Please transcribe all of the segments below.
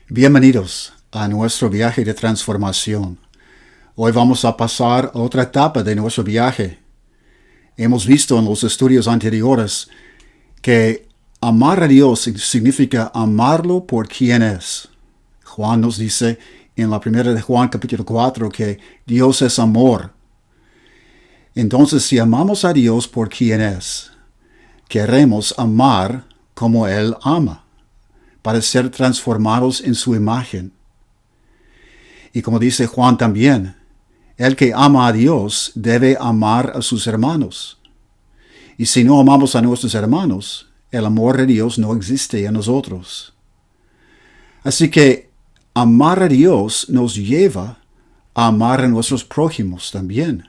Bienvenidos a nuestro viaje de transformación. Hoy vamos a pasar a otra etapa de nuestro viaje. Hemos visto en los estudios anteriores que amar a Dios significa amarlo por quien es. Juan nos dice en la primera de Juan capítulo 4 que Dios es amor. Entonces, si amamos a Dios por quien es, queremos amar como Él ama, para ser transformados en su imagen. Y como dice Juan también, el que ama a Dios debe amar a sus hermanos. Y si no amamos a nuestros hermanos, el amor de Dios no existe en nosotros. Así que amar a Dios nos lleva a amar a nuestros prójimos también.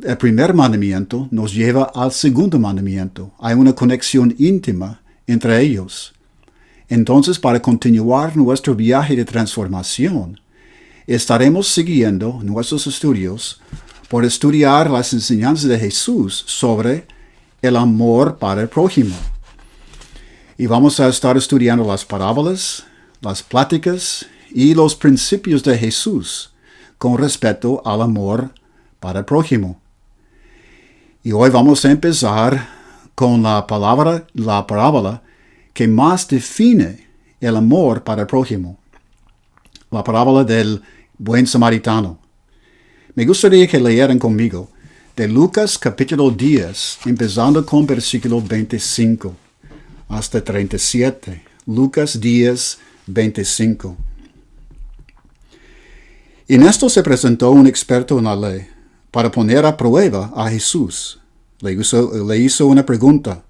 El primer mandamiento nos lleva al segundo mandamiento. Hay una conexión íntima entre ellos. Entonces, para continuar nuestro viaje de transformación, estaremos siguiendo nuestros estudios por estudiar las enseñanzas de Jesús sobre el amor para el prójimo. Y vamos a estar estudiando las parábolas, las pláticas y los principios de Jesús con respecto al amor para el prójimo. Y hoy vamos a empezar con la parábola que más define el amor para el prójimo. La parábola del buen samaritano. Me gustaría que leyeran conmigo de Lucas capítulo 10, empezando con versículo 25 hasta 37. Lucas 10, 25. En esto se presentó un experto en la ley para poner a prueba a Jesús. Le hizo una pregunta.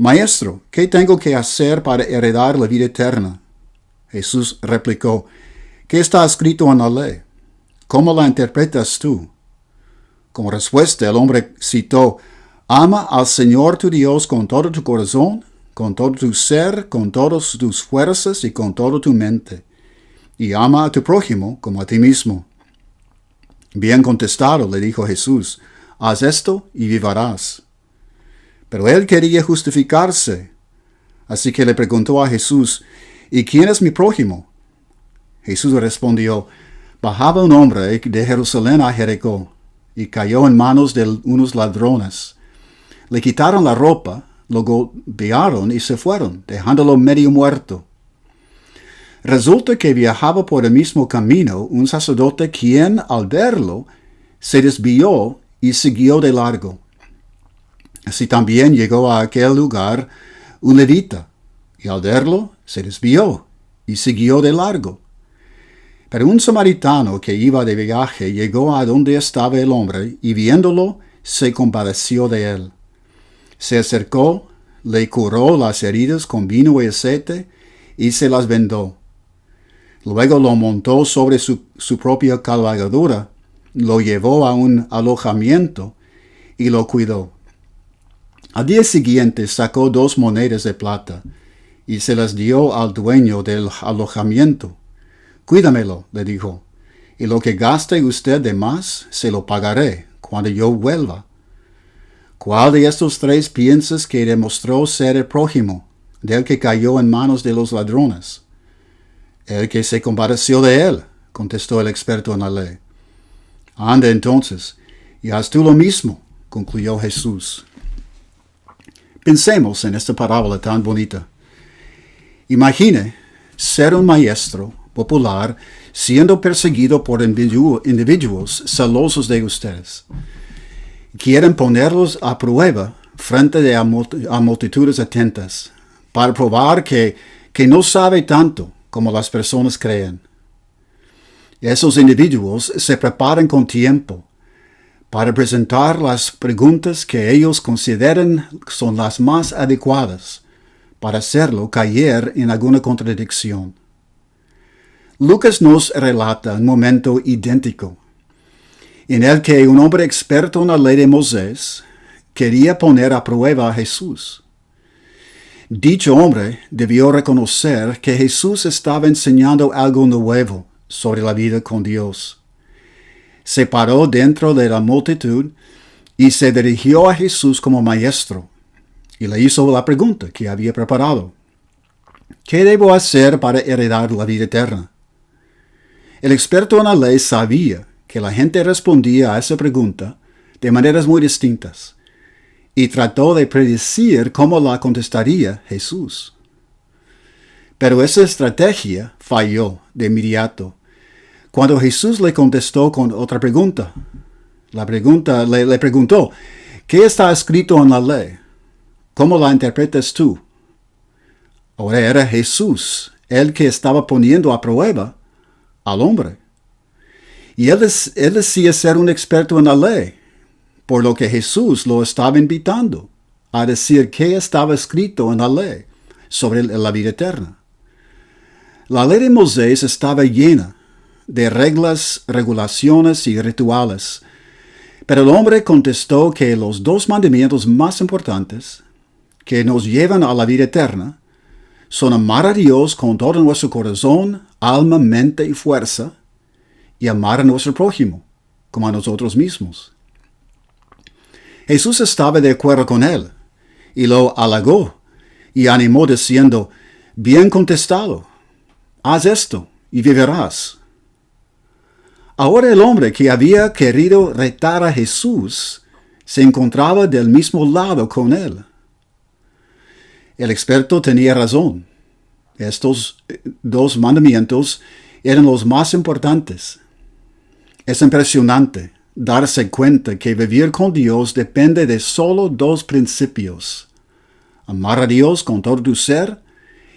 Maestro, ¿qué tengo que hacer para heredar la vida eterna? Jesús replicó, ¿qué está escrito en la ley? ¿Cómo la interpretas tú? Como respuesta, el hombre citó, ama al Señor tu Dios con todo tu corazón, con todo tu ser, con todas tus fuerzas y con toda tu mente. Y ama a tu prójimo como a ti mismo. Bien contestado, le dijo Jesús, haz esto y vivirás. Pero él quería justificarse. Así que le preguntó a Jesús, ¿y quién es mi prójimo? Jesús respondió, bajaba un hombre de Jerusalén a Jericó, y cayó en manos de unos ladrones. Le quitaron la ropa, lo golpearon y se fueron, dejándolo medio muerto. Resulta que viajaba por el mismo camino un sacerdote quien, al verlo, se desvió y siguió de largo. Así también llegó a aquel lugar un levita, y al verlo se desvió y siguió de largo. Pero un samaritano que iba de viaje llegó a donde estaba el hombre, y viéndolo se compadeció de él. Se acercó, le curó las heridas con vino y aceite, y se las vendó. Luego lo montó sobre su propia cabalgadura, lo llevó a un alojamiento y lo cuidó. Al día siguiente sacó 2 monedas de plata y se las dio al dueño del alojamiento. Cuídamelo, le dijo, y lo que gaste usted de más se lo pagaré cuando yo vuelva. ¿Cuál de estos 3 piensas que demostró ser el prójimo del que cayó en manos de los ladrones? El que se compadeció de él, contestó el experto en la ley. Anda entonces, y haz tú lo mismo, concluyó Jesús. Pensemos en esta parábola tan bonita. Imagine ser un maestro popular siendo perseguido por individuos celosos de ustedes. Quieren ponerlos a prueba frente a multitudes atentas para probar que no sabe tanto como las personas creen. Esos individuos se preparan con tiempo para presentar las preguntas que ellos consideran son las más adecuadas para hacerlo caer en alguna contradicción. Lucas nos relata un momento idéntico, en el que un hombre experto en la ley de Moisés quería poner a prueba a Jesús. Dicho hombre debió reconocer que Jesús estaba enseñando algo nuevo sobre la vida con Dios. Se paró dentro de la multitud y se dirigió a Jesús como maestro y le hizo la pregunta que había preparado. ¿Qué debo hacer para heredar la vida eterna? El experto en la ley sabía que la gente respondía a esa pregunta de maneras muy distintas y trató de predecir cómo la contestaría Jesús. Pero esa estrategia falló de inmediato cuando Jesús le contestó con otra pregunta. Le preguntó, ¿qué está escrito en la ley? ¿Cómo la interpretas tú? Ahora era Jesús el que estaba poniendo a prueba al hombre. Y él decía ser un experto en la ley, por lo que Jesús lo estaba invitando a decir qué estaba escrito en la ley sobre la vida eterna. La ley de Moisés estaba llena de reglas, regulaciones y rituales, pero el hombre contestó que los dos mandamientos más importantes que nos llevan a la vida eterna son amar a Dios con todo nuestro corazón, alma, mente y fuerza, y amar a nuestro prójimo, como a nosotros mismos. Jesús estaba de acuerdo con él, y lo halagó, y animó diciendo, bien contestado, haz esto, y vivirás. Ahora el hombre que había querido retar a Jesús se encontraba del mismo lado con él. El experto tenía razón. Estos dos mandamientos eran los más importantes. Es impresionante darse cuenta que vivir con Dios depende de solo dos principios: amar a Dios con todo tu ser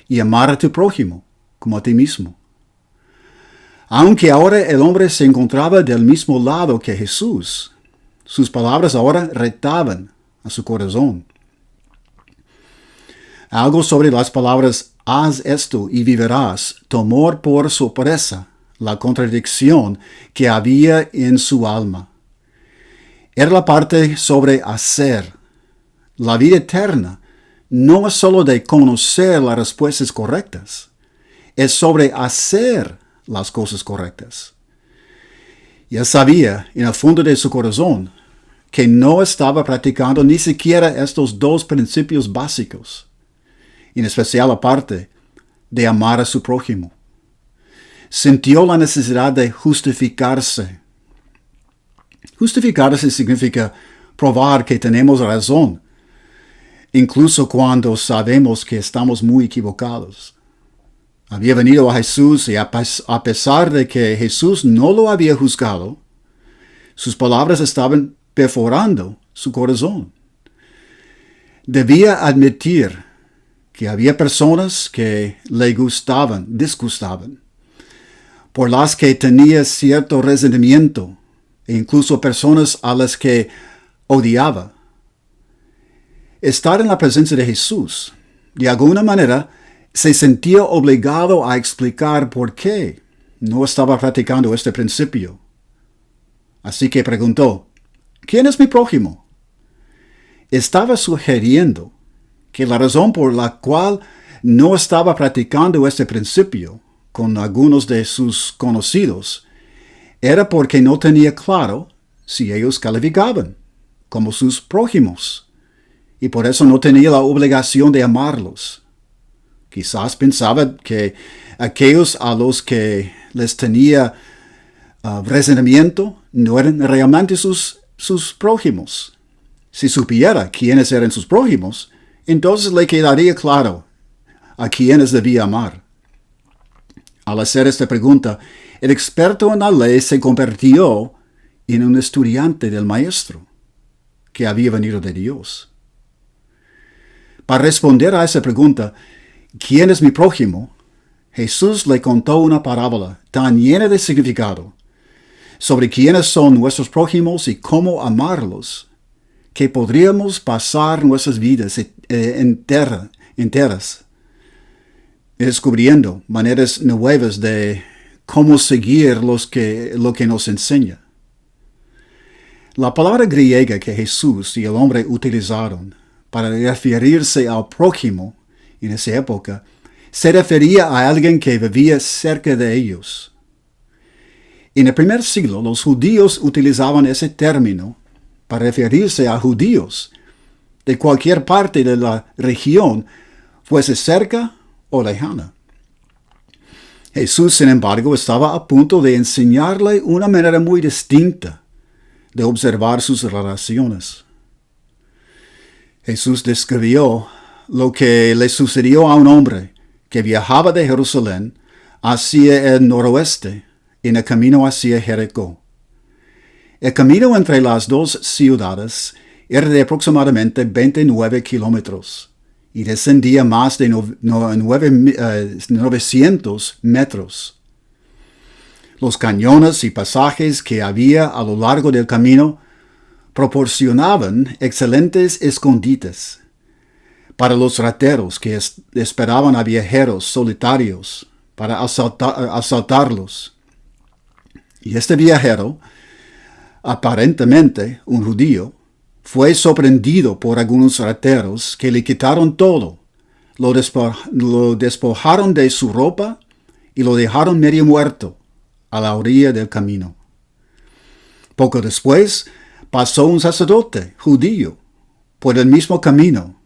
y amar a tu prójimo como a ti mismo. Aunque ahora el hombre se encontraba del mismo lado que Jesús, sus palabras ahora retaban a su corazón. Algo sobre las palabras haz esto y vivirás tomó por sorpresa la contradicción que había en su alma. Era la parte sobre hacer. La vida eterna no es solo de conocer las respuestas correctas, es sobre hacer las cosas correctas. Y él sabía en el fondo de su corazón que no estaba practicando ni siquiera estos dos principios básicos, en especial la parte de amar a su prójimo. Sintió la necesidad de justificarse. Justificarse significa probar que tenemos razón, incluso cuando sabemos que estamos muy equivocados. Había venido a Jesús y a pesar de que Jesús no lo había juzgado, sus palabras estaban perforando su corazón. Debía admitir que había personas que le disgustaban, por las que tenía cierto resentimiento, e incluso personas a las que odiaba. Estar en la presencia de Jesús, de alguna manera, se sentía obligado a explicar por qué no estaba practicando este principio. Así que preguntó, ¿quién es mi prójimo? Estaba sugiriendo que la razón por la cual no estaba practicando este principio con algunos de sus conocidos era porque no tenía claro si ellos calificaban como sus prójimos y por eso no tenía la obligación de amarlos. Quizás pensaba que aquellos a los que les tenía resentimiento no eran realmente sus prójimos. Si supiera quiénes eran sus prójimos, entonces le quedaría claro a quiénes debía amar. Al hacer esta pregunta, el experto en la ley se convirtió en un estudiante del maestro que había venido de Dios. Para responder a esa pregunta, ¿quién es mi prójimo? Jesús le contó una parábola tan llena de significado sobre quiénes son nuestros prójimos y cómo amarlos, que podríamos pasar nuestras vidas enteras descubriendo maneras nuevas de cómo seguir lo que nos enseña. La palabra griega que Jesús y el hombre utilizaron para referirse al prójimo en esa época se refería a alguien que vivía cerca de ellos. En el primer siglo, los judíos utilizaban ese término para referirse a judíos de cualquier parte de la región, fuese cerca o lejana. Jesús, sin embargo, estaba a punto de enseñarle una manera muy distinta de observar sus relaciones. Jesús describió lo que le sucedió a un hombre que viajaba de Jerusalén hacia el noroeste en el camino hacia Jericó. El camino entre las dos ciudades era de aproximadamente 29 kilómetros y descendía más de 900 metros. Los cañones y pasajes que había a lo largo del camino proporcionaban excelentes escondites para los rateros que esperaban a viajeros solitarios para asaltarlos. Y este viajero, aparentemente un judío, fue sorprendido por algunos rateros que le quitaron todo, lo despojaron de su ropa y lo dejaron medio muerto a la orilla del camino. Poco después pasó un sacerdote judío por el mismo camino,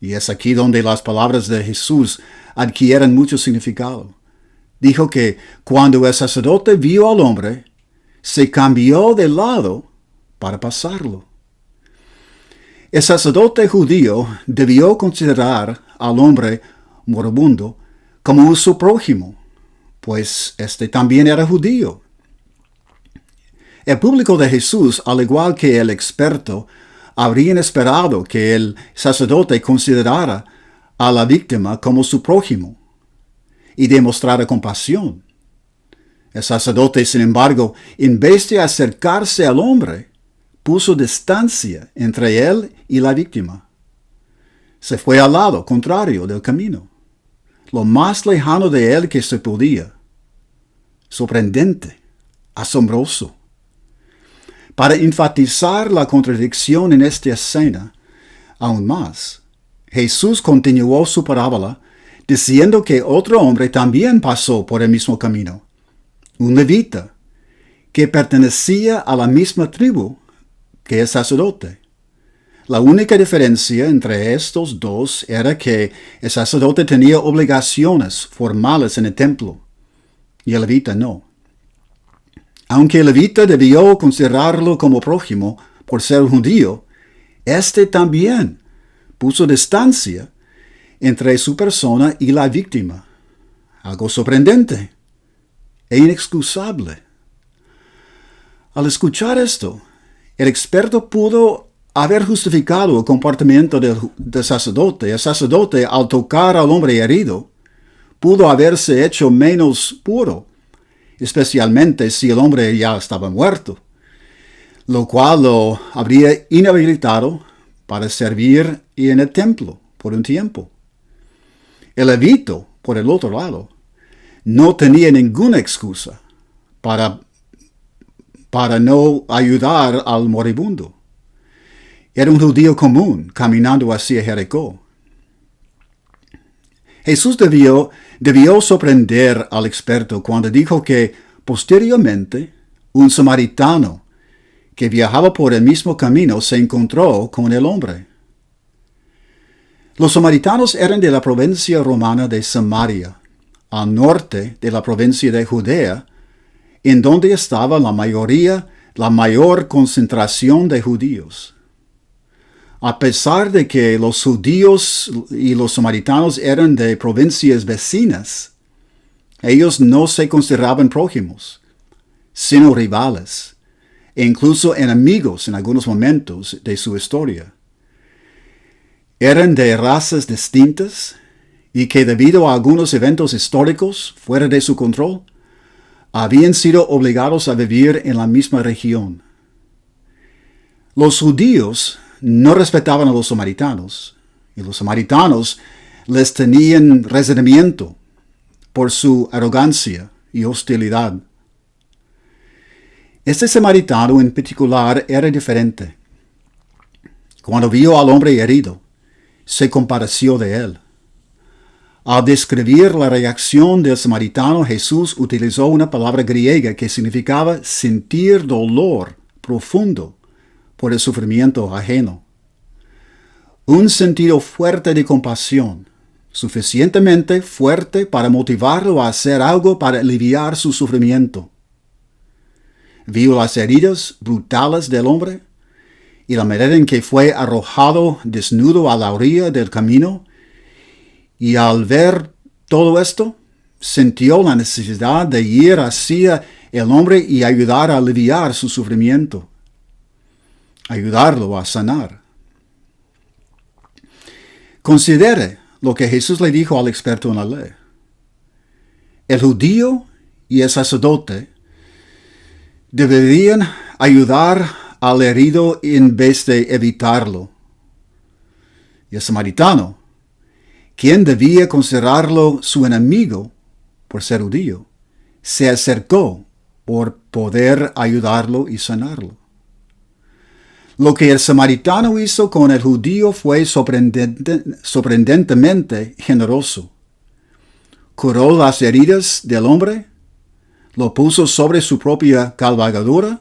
y es aquí donde las palabras de Jesús adquieren mucho significado. Dijo que cuando el sacerdote vio al hombre, se cambió de lado para pasarlo. El sacerdote judío debió considerar al hombre moribundo como su prójimo, pues este también era judío. El público de Jesús, al igual que el experto, habrían esperado que el sacerdote considerara a la víctima como su prójimo y demostrara compasión. El sacerdote, sin embargo, en vez de acercarse al hombre, puso distancia entre él y la víctima. Se fue al lado contrario del camino, lo más lejano de él que se podía. Sorprendente, asombroso. Para enfatizar la contradicción en esta escena aún más, Jesús continuó su parábola diciendo que otro hombre también pasó por el mismo camino, un levita, que pertenecía a la misma tribu que el sacerdote. La única diferencia entre estos dos era que el sacerdote tenía obligaciones formales en el templo y el levita no. Aunque el levita debió considerarlo como prójimo por ser judío, este también puso distancia entre su persona y la víctima. Algo sorprendente e inexcusable. Al escuchar esto, el experto pudo haber justificado el comportamiento del sacerdote. El sacerdote, al tocar al hombre herido, pudo haberse hecho menos puro, especialmente si el hombre ya estaba muerto, lo cual lo habría inhabilitado para servir en el templo por un tiempo. El levita, por el otro lado, no tenía ninguna excusa para no ayudar al moribundo. Era un judío común caminando hacia Jericó. Jesús debió sorprender al experto cuando dijo que posteriormente un samaritano que viajaba por el mismo camino se encontró con el hombre. Los samaritanos eran de la provincia romana de Samaria, al norte de la provincia de Judea, en donde estaba la mayor concentración de judíos. A pesar de que los judíos y los samaritanos eran de provincias vecinas, ellos no se consideraban prójimos, sino rivales, e incluso enemigos en algunos momentos de su historia. Eran de razas distintas y que debido a algunos eventos históricos fuera de su control, habían sido obligados a vivir en la misma región. Los judíos no respetaban a los samaritanos, y los samaritanos les tenían resentimiento por su arrogancia y hostilidad. Este samaritano en particular era diferente. Cuando vio al hombre herido, se compadeció de él. Al describir la reacción del samaritano, Jesús utilizó una palabra griega que significaba sentir dolor profundo por el sufrimiento ajeno. Un sentido fuerte de compasión, suficientemente fuerte para motivarlo a hacer algo para aliviar su sufrimiento. Vio las heridas brutales del hombre y la manera en que fue arrojado desnudo a la orilla del camino, y al ver todo esto, sintió la necesidad de ir hacia el hombre y ayudar a aliviar su sufrimiento, ayudarlo a sanar. Considere lo que Jesús le dijo al experto en la ley. El judío y el sacerdote deberían ayudar al herido en vez de evitarlo. Y el samaritano, quien debía considerarlo su enemigo por ser judío, se acercó por poder ayudarlo y sanarlo. Lo que el samaritano hizo con el judío fue sorprendentemente generoso. Curó las heridas del hombre, lo puso sobre su propia cabalgadura,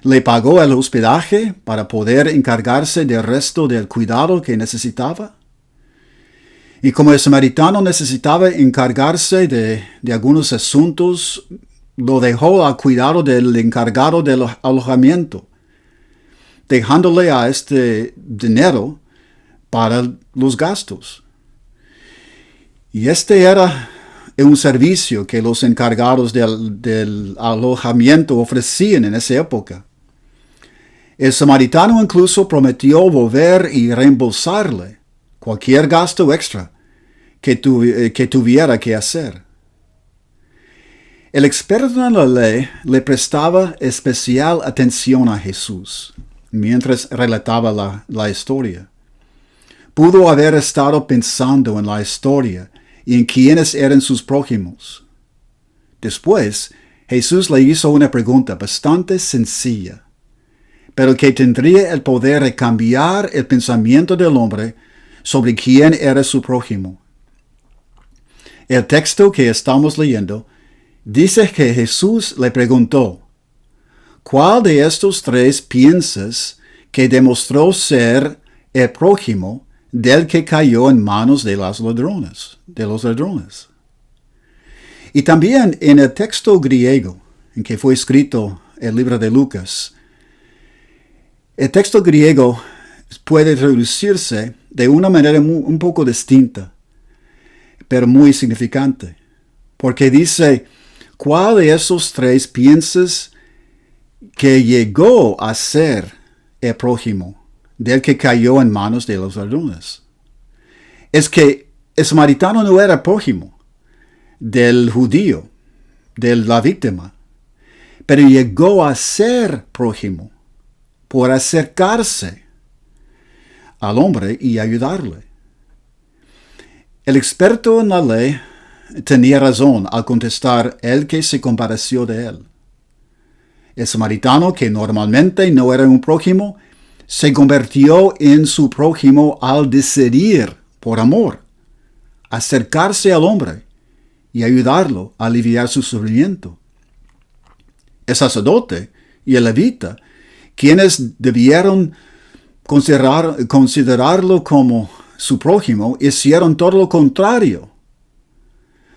le pagó el hospedaje para poder encargarse del resto del cuidado que necesitaba. Y como el samaritano necesitaba encargarse de algunos asuntos, lo dejó al cuidado del encargado del alojamiento, dejándole a este dinero para los gastos. Y este era un servicio que los encargados del alojamiento ofrecían en esa época. El samaritano incluso prometió volver y reembolsarle cualquier gasto extra que tuviera que hacer. El experto en la ley le prestaba especial atención a Jesús mientras relataba la historia. Pudo haber estado pensando en la historia y en quiénes eran sus prójimos. Después, Jesús le hizo una pregunta bastante sencilla, pero que tendría el poder de cambiar el pensamiento del hombre sobre quién era su prójimo. El texto que estamos leyendo dice que Jesús le preguntó: ¿cuál de estos tres piensas que demostró ser el prójimo del que cayó en manos de los ladrones? Y también en el texto griego en que fue escrito el libro de Lucas, el texto griego puede traducirse de una manera un poco distinta, pero muy significante, porque dice: ¿cuál de esos tres piensas que llegó a ser el prójimo del que cayó en manos de los ladrones? Es que el samaritano no era prójimo del judío, de la víctima, pero llegó a ser prójimo por acercarse al hombre y ayudarle. El experto en la ley tenía razón al contestar el que se compadeció de él. El samaritano, que normalmente no era un prójimo, se convirtió en su prójimo al decidir, por amor, acercarse al hombre y ayudarlo a aliviar su sufrimiento. El sacerdote y el levita, quienes debieron considerarlo como su prójimo, hicieron todo lo contrario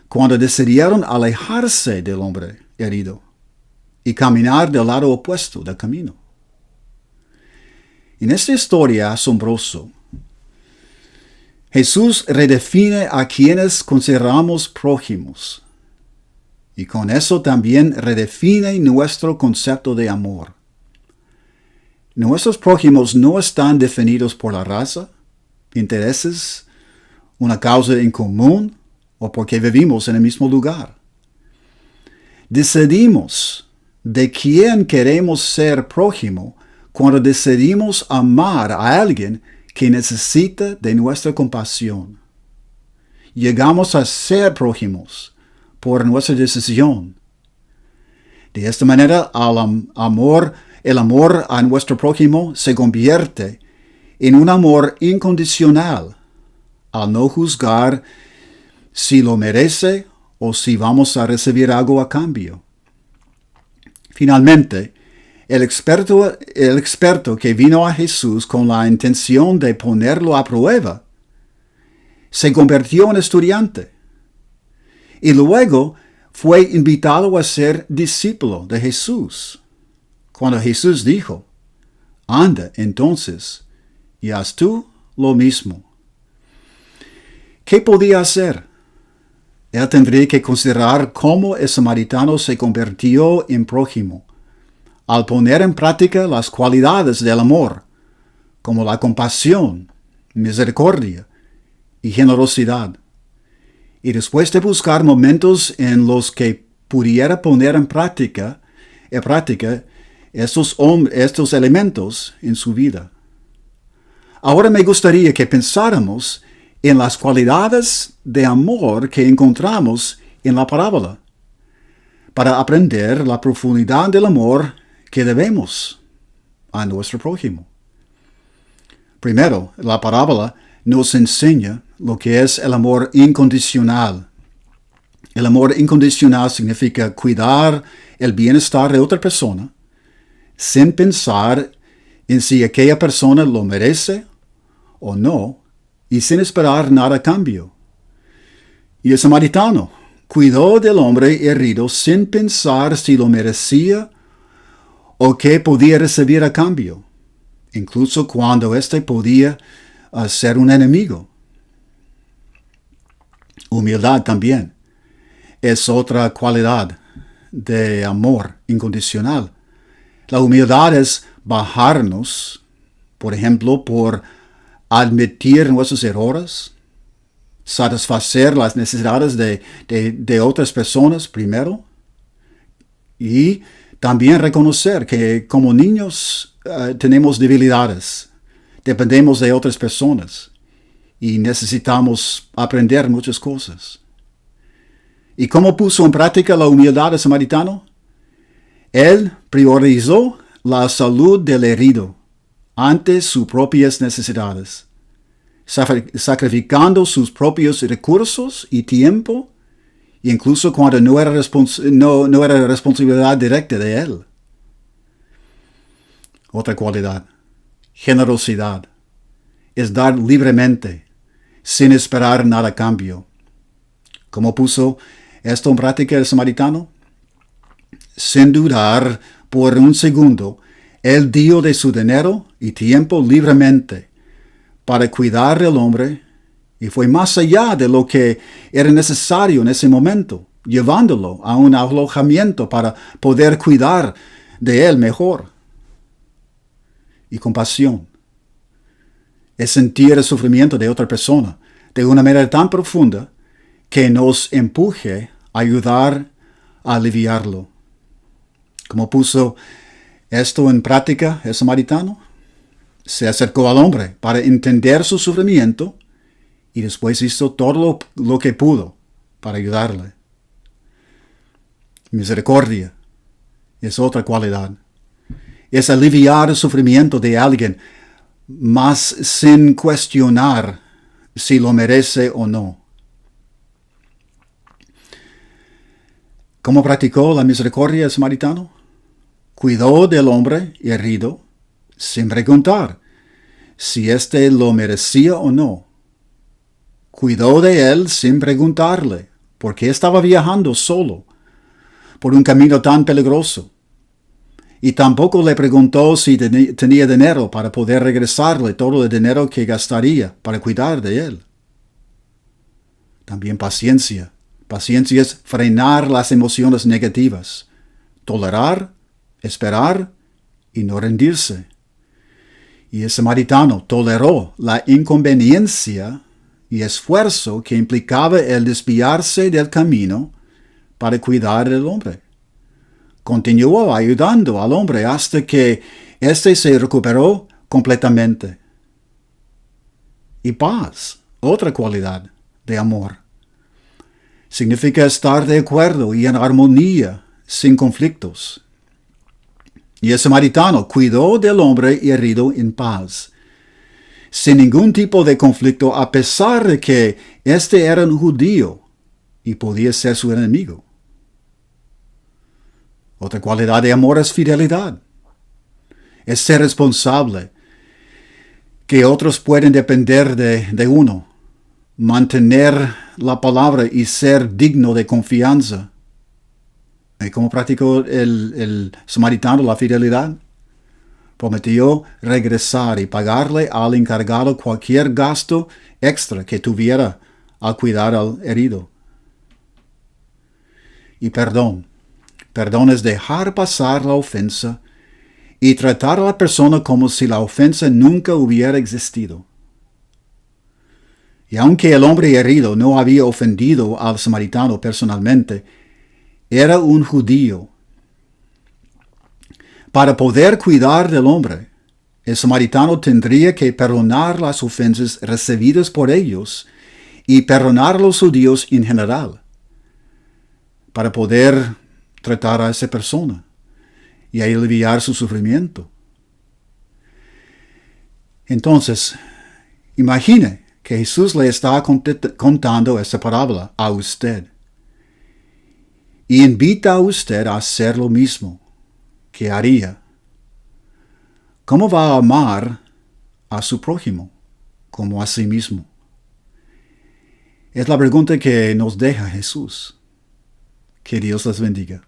cuando decidieron alejarse del hombre herido y caminar del lado opuesto del camino. En esta historia asombrosa, Jesús redefine a quienes consideramos prójimos, y con eso también redefine nuestro concepto de amor. Nuestros prójimos no están definidos por la raza, intereses, una causa en común o porque vivimos en el mismo lugar. Decidimos de quién queremos ser prójimo cuando decidimos amar a alguien que necesita de nuestra compasión. Llegamos a ser prójimos por nuestra decisión. De esta manera, el amor a nuestro prójimo se convierte en un amor incondicional, al no juzgar si lo merece o si vamos a recibir algo a cambio. Finalmente, el experto que vino a Jesús con la intención de ponerlo a prueba, se convirtió en estudiante y luego fue invitado a ser discípulo de Jesús. Cuando Jesús dijo, anda entonces y haz tú lo mismo. ¿Qué podía hacer? Él tendría que considerar cómo el samaritano se convirtió en prójimo, al poner en práctica las cualidades del amor, como la compasión, misericordia y generosidad. Y después de buscar momentos en los que pudiera poner en práctica estos elementos en su vida. Ahora me gustaría que pensáramos en las cualidades de amor que encontramos en la parábola, para aprender la profundidad del amor que debemos a nuestro prójimo. Primero, la parábola nos enseña lo que es el amor incondicional. El amor incondicional significa cuidar el bienestar de otra persona sin pensar en si aquella persona lo merece o no y sin esperar nada a cambio. Y el samaritano cuidó del hombre herido sin pensar si lo merecía o qué podía recibir a cambio, incluso cuando éste podía ser un enemigo. Humildad también es otra cualidad de amor incondicional. La humildad es bajarnos, por ejemplo, por admitir nuestros errores, satisfacer las necesidades de otras personas primero, y también reconocer que como niños tenemos debilidades, dependemos de otras personas y necesitamos aprender muchas cosas. ¿Y cómo puso en práctica la humildad del samaritano? Él priorizó la salud del herido ante sus propias necesidades, sacrificando sus propios recursos y tiempo, incluso cuando no era responsabilidad directa de él. Otra cualidad, generosidad, es dar libremente, sin esperar nada a cambio. ¿Cómo puso esto en práctica el samaritano? Sin dudar por un segundo, él dio de su dinero y tiempo libremente para cuidar del hombre, y fue más allá de lo que era necesario en ese momento, llevándolo a un alojamiento para poder cuidar de él mejor. Y compasión es sentir el sufrimiento de otra persona de una manera tan profunda que nos empuje a ayudar a aliviarlo. ¿Cómo puso esto en práctica el samaritano? Se acercó al hombre para entender su sufrimiento y después hizo todo lo que pudo para ayudarle. Misericordia es otra cualidad. Es aliviar el sufrimiento de alguien, más sin cuestionar si lo merece o no. ¿Cómo practicó la misericordia el samaritano? Cuidó del hombre herido sin preguntar si éste lo merecía o no. Cuidó de él sin preguntarle por qué estaba viajando solo por un camino tan peligroso. Y tampoco le preguntó si tenía dinero para poder regresarle todo el dinero que gastaría para cuidar de él. También paciencia. Paciencia es frenar las emociones negativas, tolerar, esperar y no rendirse. Y el samaritano toleró la inconveniencia y esfuerzo que implicaba el desviarse del camino para cuidar del hombre. Continuó ayudando al hombre hasta que éste se recuperó completamente. Y paz, otra cualidad de amor. Significa estar de acuerdo y en armonía, sin conflictos. Y el samaritano cuidó del hombre herido en paz, sin ningún tipo de conflicto, a pesar de que éste era un judío y podía ser su enemigo. Otra cualidad de amor es fidelidad. Es ser responsable, que otros pueden depender de uno, mantener la palabra y ser digno de confianza. ¿Cómo practicó el samaritano la fidelidad? Prometió regresar y pagarle al encargado cualquier gasto extra que tuviera al cuidar al herido. Y perdón. Perdón es dejar pasar la ofensa y tratar a la persona como si la ofensa nunca hubiera existido. Y aunque el hombre herido no había ofendido al samaritano personalmente, era un judío. Para poder cuidar del hombre, el samaritano tendría que perdonar las ofensas recibidas por ellos y perdonar a los judíos en general, para poder tratar a esa persona y aliviar su sufrimiento. Entonces, imagine que Jesús le está contando esta parábola a usted y invita a usted a hacer lo mismo que haría. ¿Cómo va a amar a su prójimo como a sí mismo? Es la pregunta que nos deja Jesús. Que Dios les bendiga.